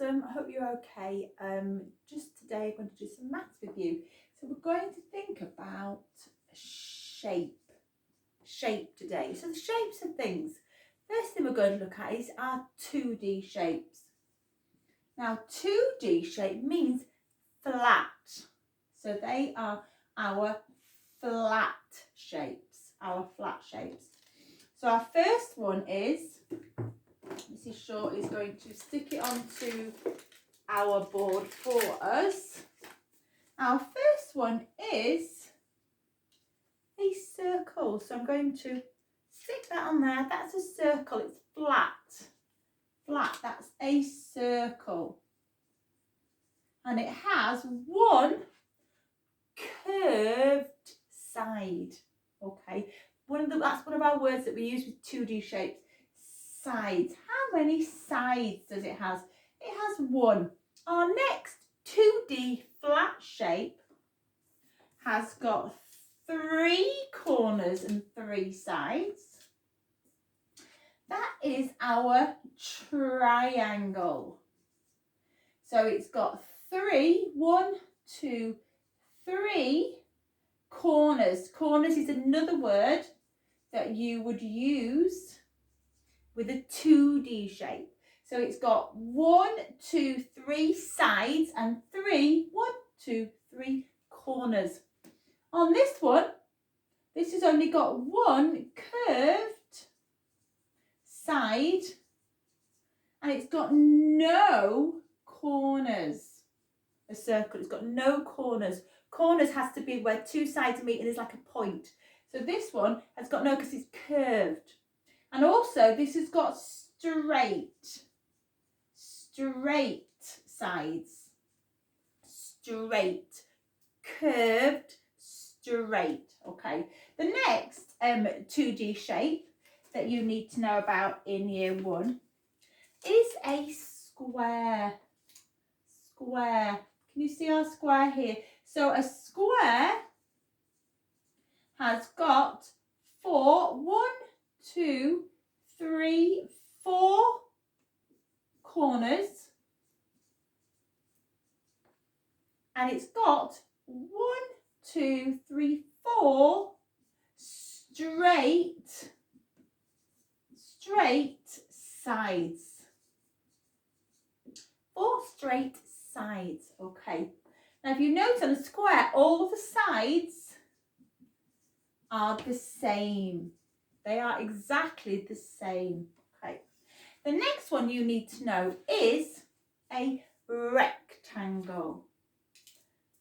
Blossom. I hope you're okay. Just today I'm going to do some maths with you. So we're going to think about shape today. So the shapes of things. First thing we're going to look at is our 2D shapes. Now 2D shape means flat. So they are our flat shapes, So our first one is, Mrs. Shaw is going to stick it onto our board for us. Our first one is a circle. So I'm going to stick that on there. That's a circle. It's flat. That's a circle. And it has one curved side. Okay. That's one of our words that we use with 2D shapes. Sides. How many sides does it have? It has one. Our next 2D flat shape has got 3 corners and 3 sides. That is our triangle. So it's got 1, 2, 3 corners. Corners is another word that you would use with a 2D shape. So it's got 1, 2, 3 sides and 1, 2, 3 corners. On this one, this has only got one curved side and it's got no corners. A circle, it's got no corners. Corners has to be where 2 sides meet and there's like a point. So this one has got no because it's curved. And also this has got straight sides. Straight, curved, straight. Okay. The next 2D shape that you need to know about in year 1 is a square. Square. Can you see our square here? So a square has got 4, 2, 3, 4 corners. And it's got 1, 2, 3, 4 straight sides. 4 straight sides. Okay. Now if you notice on a square, all of the sides are the same. They are exactly the same. Okay. The next one you need to know is a rectangle.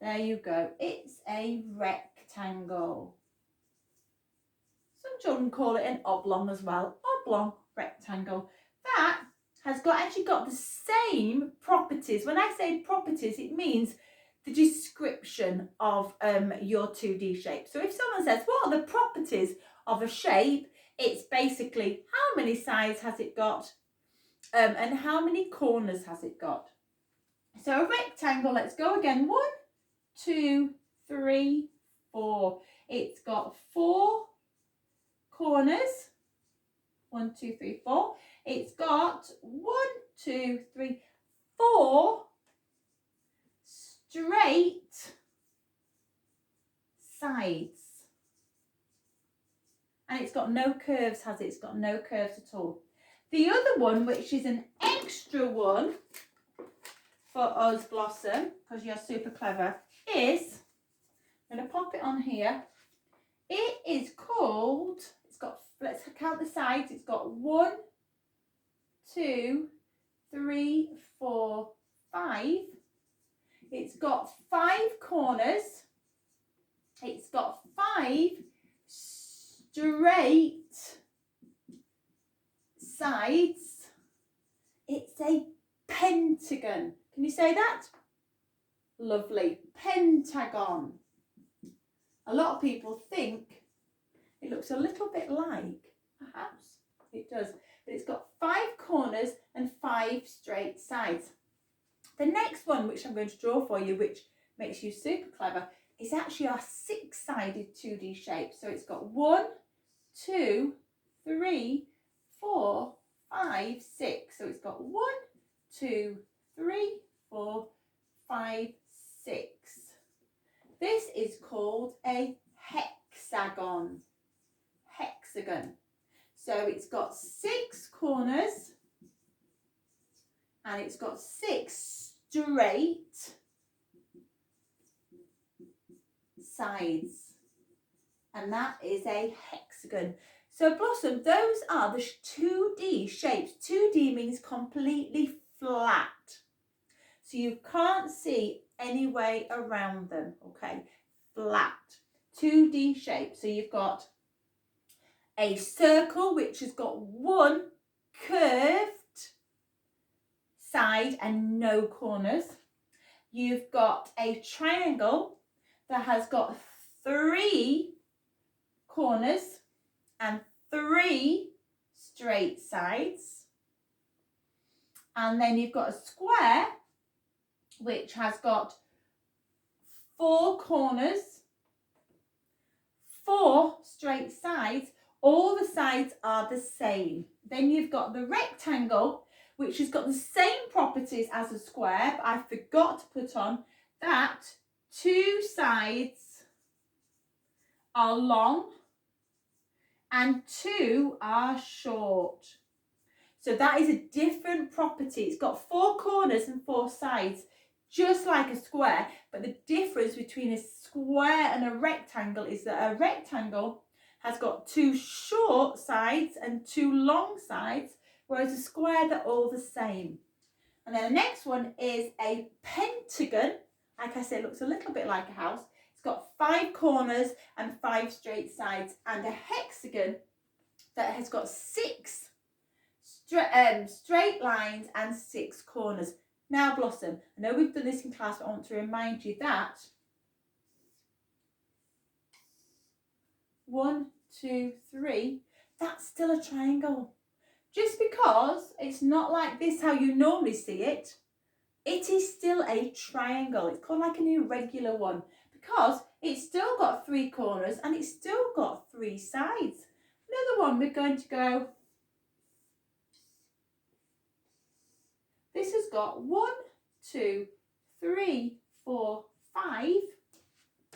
There you go. It's a rectangle. Some children call it an oblong as well. Oblong rectangle. That has actually got the same properties. When I say properties, it means the description of your 2D shape. So if someone says, what are the properties of a shape? It's basically how many sides has it got and how many corners has it got. So a rectangle, let's go again. 1, 2, 3, 4. It's got 4 corners. 1, 2, 3, 4. It's got 1, 2, 3, 4 straight sides. And it's got no curves, has it? It's got no curves at all. The other one, which is an extra one for us, Blossom, because you're super clever, is, I'm going to pop it on here. It is called, let's count the sides. It's got 1, 2, 3, 4, 5. It's got 5 corners. It's got 5 straight sides. It's a pentagon. Can you say that? Lovely. Pentagon. A lot of people think it looks a little bit like a house. It does. But it's got 5 corners and 5 straight sides. The next one, which I'm going to draw for you, which makes you super clever, is actually our 6-sided 2D shape. So it's got 1, 2, 3, 4, 5, 6. So it's got 1, 2, 3, 4, 5, 6. This is called a hexagon. Hexagon. So it's got 6 corners and it's got 6 straight sides. And that is a hexagon. So Blossom, those are the 2D shapes. 2D means completely flat. So you can't see any way around them, okay? Flat. 2D shape. So you've got a circle which has got one curved side and no corners. You've got a triangle that has got 3 corners and 3 straight sides. And then you've got a square which has got 4 corners, 4 straight sides. All the sides are the same. Then you've got the rectangle, which has got the same properties as a square, but I forgot to put on that 2 sides are long and 2 are short. So that is a different property. It's got 4 corners and 4 sides, just like a square, but the difference between a square and a rectangle is that a rectangle has got 2 short sides and 2 long sides, whereas a square, they're all the same. And then the next one is a pentagon. Like I said, it looks a little bit like a house. It's got 5 corners and 5 straight sides, and a hexagon that has got 6 straight lines and 6 corners. Now Blossom, I know we've done this in class, but I want to remind you that 1, 2, 3, that's still a triangle. Just because it's not like this how you normally see it, it is still a triangle. It's called like an irregular one because it's still got 3 corners and it's still got 3 sides. Another one, we're going to go, this has got 1, 2, 3, 4, 5.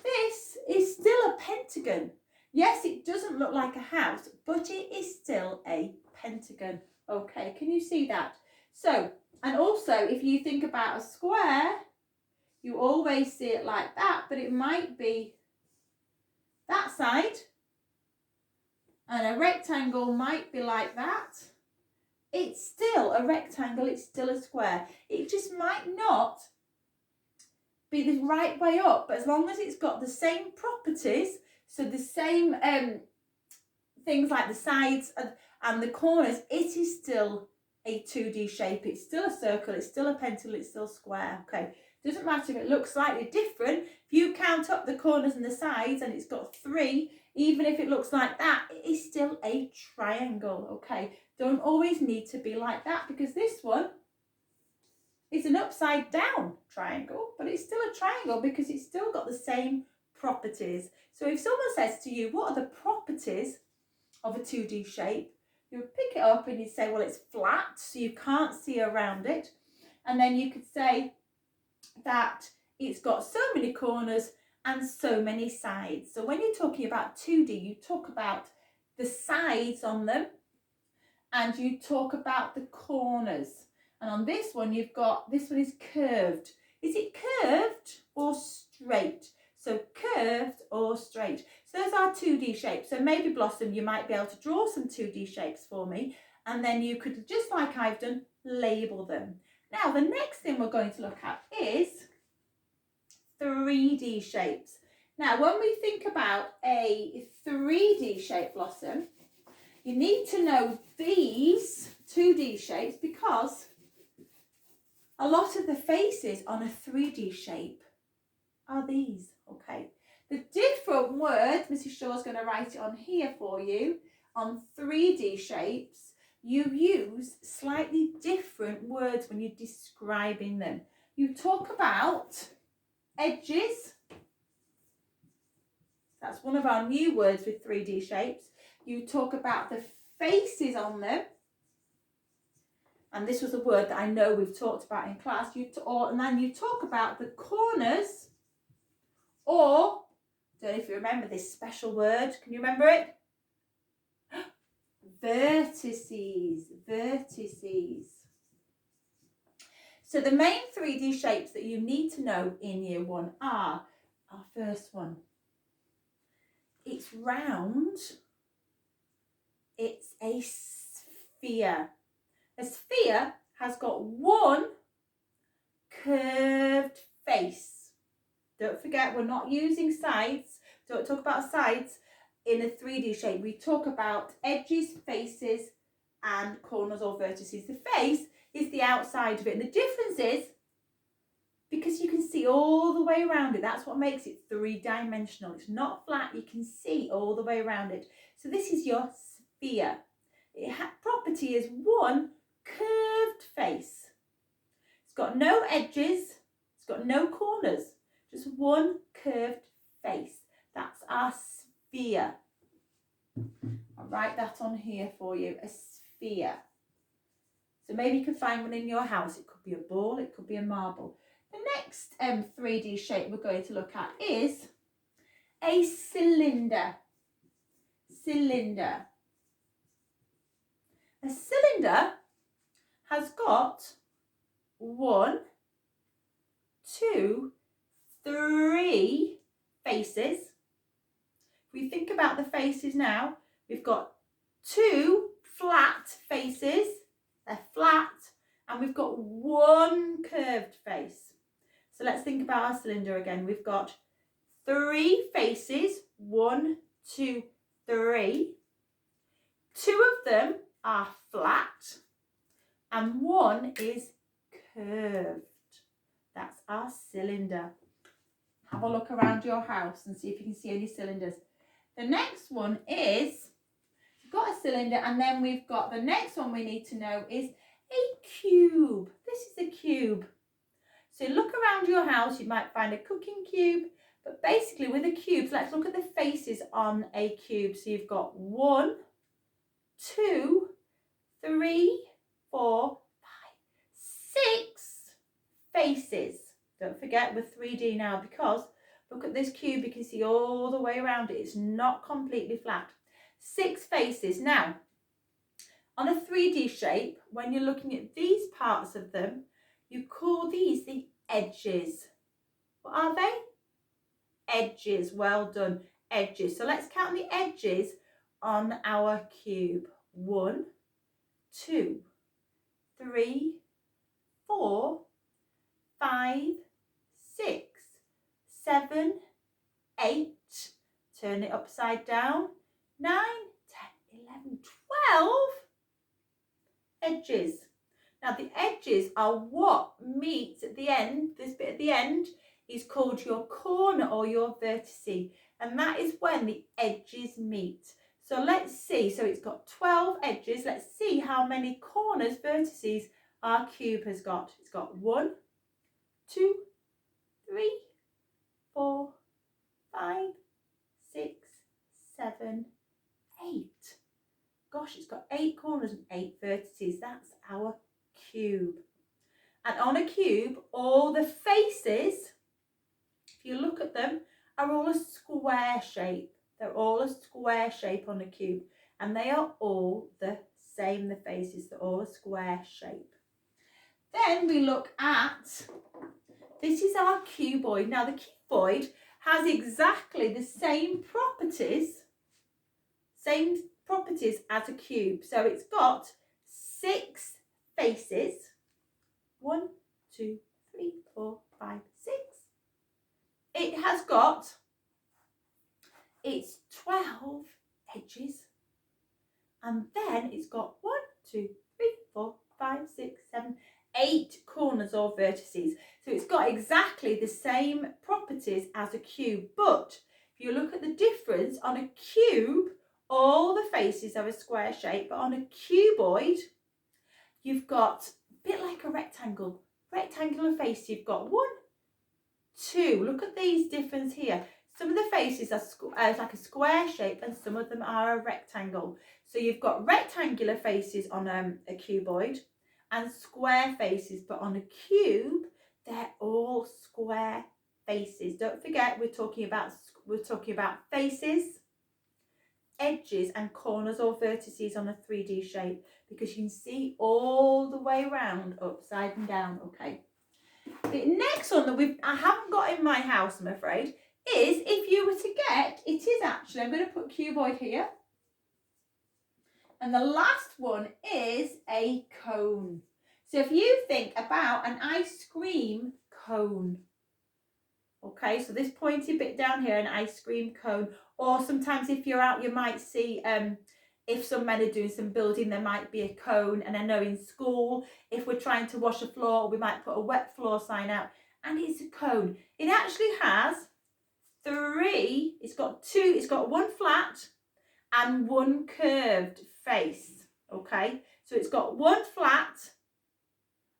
This is still a pentagon. Yes, it doesn't look like a house, but it is still a pentagon. Okay, can you see that? So, and also if you think about a square, you always see it like that, but it might be that side, and a rectangle might be like that. It's still a rectangle, it's still a square. It just might not be the right way up, but as long as it's got the same properties, so the same things like the sides and the corners, it is still a 2D shape. It's still a circle, it's still a pentagon, it's still square. Okay, doesn't matter if it looks slightly different. If you count up the corners and the sides and it's got 3, even if it looks like that, it is still a triangle. Okay, don't always need to be like that, because this one is an upside down triangle, but it's still a triangle because it's still got the same properties. So if someone says to you, what are the properties of a 2D shape? You would pick it up and you'd say, well, it's flat, so you can't see around it. And then you could say that it's got so many corners and so many sides. So when you're talking about 2D, you talk about the sides on them and you talk about the corners. And on this one, you've got, this one is curved. Is it curved or straight? So curved or straight. So those are 2D shapes. So maybe Blossom, you might be able to draw some 2D shapes for me. And then you could, just like I've done, label them. Now, the next thing we're going to look at is 3D shapes. Now, when we think about a 3D shape, Blossom, you need to know these 2D shapes because a lot of the faces on a 3D shape are these, okay? The different words, Mrs. Shaw's going to write it on here for you, on 3D shapes, you use slightly different words when you're describing them. You talk about edges. That's one of our new words with 3D shapes. You talk about the faces on them. and this was a word that I know we've talked about in class, and then you talk about the corners, or, don't know if you remember this special word, can you remember it? Vertices, vertices. So the main 3D shapes that you need to know in year 1 are, our first one, it's round, it's a sphere. A sphere has got one curved face. Don't forget, we're not using sides. Don't talk about sides in a 3D shape. We talk about edges, faces, and corners or vertices. The face is the outside of it. And the difference is, because you can see all the way around it, that's what makes it 3-dimensional. It's not flat, you can see all the way around it. So this is your sphere. Property is one curved face. It's got no edges, it's got no corners, just one curved face. That's our sphere. I'll write that on here for you, a sphere. So maybe you can find one in your house. It could be a ball, it could be a marble. The next 3D shape we're going to look at is a cylinder. Cylinder. A cylinder has got 1, 2, 3 faces. If we think about the faces now, we've got 2 flat faces, they're flat, and we've got 1 curved face. So let's think about our cylinder again. We've got 3 faces, 1, 2, 3. 2 of them are flat and 1 is curved. That's our cylinder. Have a look around your house and see if you can see any cylinders. The next one is, we've got a cylinder, and then we've got the next one we need to know is a cube. This is a cube. So look around your house, you might find a cooking cube, but basically with the cubes, let's look at the faces on a cube. So you've got 1, 2, 3, 4, 5, 6 faces. Don't forget we're 3D now, because look at this cube, you can see all the way around it. It's not completely flat. 6 faces. Now, on a 3D shape, when you're looking at these parts of them, you call these the edges. What are they? Edges. Well done. Edges. So let's count the edges on our cube. 1, 2, 3, 4, 5, 6, 7, 8. Turn it upside down. 9, 10, 11, 12 edges. Now the edges are what meets at the end. This bit at the end is called your corner or your vertice, and that is when the edges meet. So let's see, so it's got 12 edges. Let's see how many corners, vertices, our cube has got. It's got 1, 2, 3, 4, 5, 6, 7, 8. Gosh, it's got 8 corners and 8 vertices. That's our cube. And on a cube, all the faces, if you look at them, are all a square shape. They're all a square shape on a cube, and they are all the same. The faces, they're all a square shape. Then we look at, this is our cuboid. Now the cuboid has exactly the same properties as a cube. So it's got 6 faces. 1, 2, 3, 4, 5, 6. It has got its 12 edges, and then it's got 1, 2, 3, 4, 5, 6, 7, 8 corners or vertices. So it's got exactly the same properties as a cube, but if you look at the difference, on a cube all the faces are a square shape, but on a cuboid you've got a bit like a rectangular face. You've got 1, 2. Look at these difference here. Some of the faces are like a square shape, and some of them are a rectangle. So you've got rectangular faces on a cuboid, and square faces, but on a cube, they're all square faces. Don't forget, we're talking about faces, edges and corners or vertices on a 3D shape, because you can see all the way around, upside and down. Okay. The next one that I haven't got in my house, I'm afraid, is if you were to get, it is actually, I'm going to put cuboid here. And the last one is a cone. So if you think about an ice cream cone, okay, so this pointy bit down here, an ice cream cone, or sometimes if you're out, you might see, if some men are doing some building, there might be a cone. And I know in school, if we're trying to wash a floor, we might put a wet floor sign out, and it's a cone. It actually has it's got one flat and one curved face, okay? So it's got one flat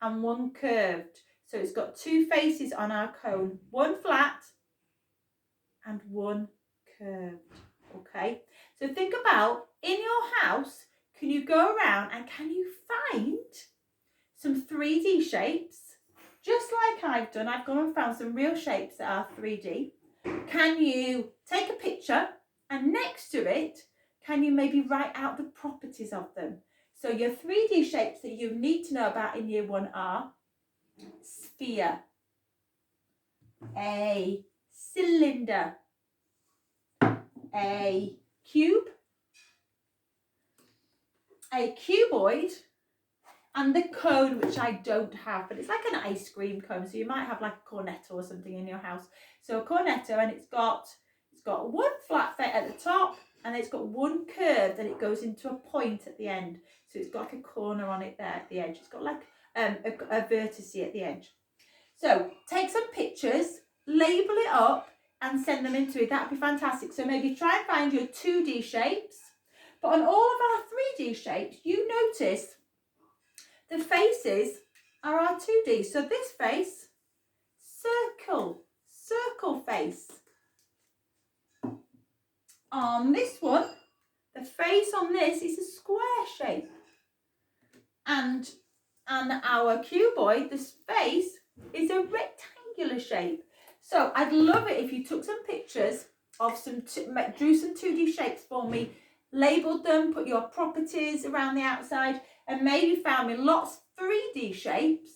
and one curved. So it's got two faces on our cone, one flat and one curved, okay? So think about, in your house, can you go around and can you find some 3D shapes? Just like I've done, I've gone and found some real shapes that are 3D. Can you take a picture and next to it, can you maybe write out the properties of them? So your 3D shapes that you need to know about in year 1 are sphere, a cylinder, a cube, a cuboid, and the cone, which I don't have, but it's like an ice cream cone. So you might have like a cornetto or something in your house. So a cornetto, and it's got one flat face at the top, and it's got one curve, and it goes into a point at the end. So it's got like a corner on it there at the edge. It's got like a vertex at the edge. So take some pictures, label it up, and send them into it. That'd be fantastic. So maybe try and find your 2D shapes. But on all of our 3D shapes, you notice the faces are our 2D. So this face, circle face. On this one, the face on this is a square shape. And our cuboid, this face, is a rectangular shape. So I'd love it if you took some pictures of drew some 2D shapes for me, labelled them, put your properties around the outside, and maybe found me lots of 3D shapes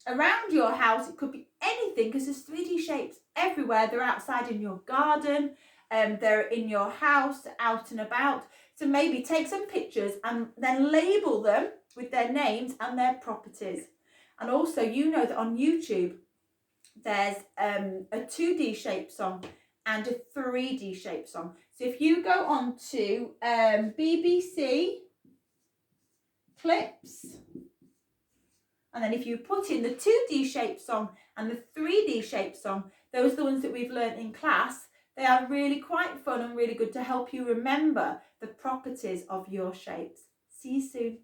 around your house. It could be anything, because there's 3D shapes everywhere. They're outside in your garden, they're in your house, out and about. So maybe take some pictures and then label them with their names and their properties. And also, you know that on YouTube, there's a 2D shape song and a 3D shape song. So if you go on to BBC Clips, and then if you put in the 2D shape song and the 3D shape song, those are the ones that we've learnt in class. They are really quite fun and really good to help you remember the properties of your shapes. See you soon.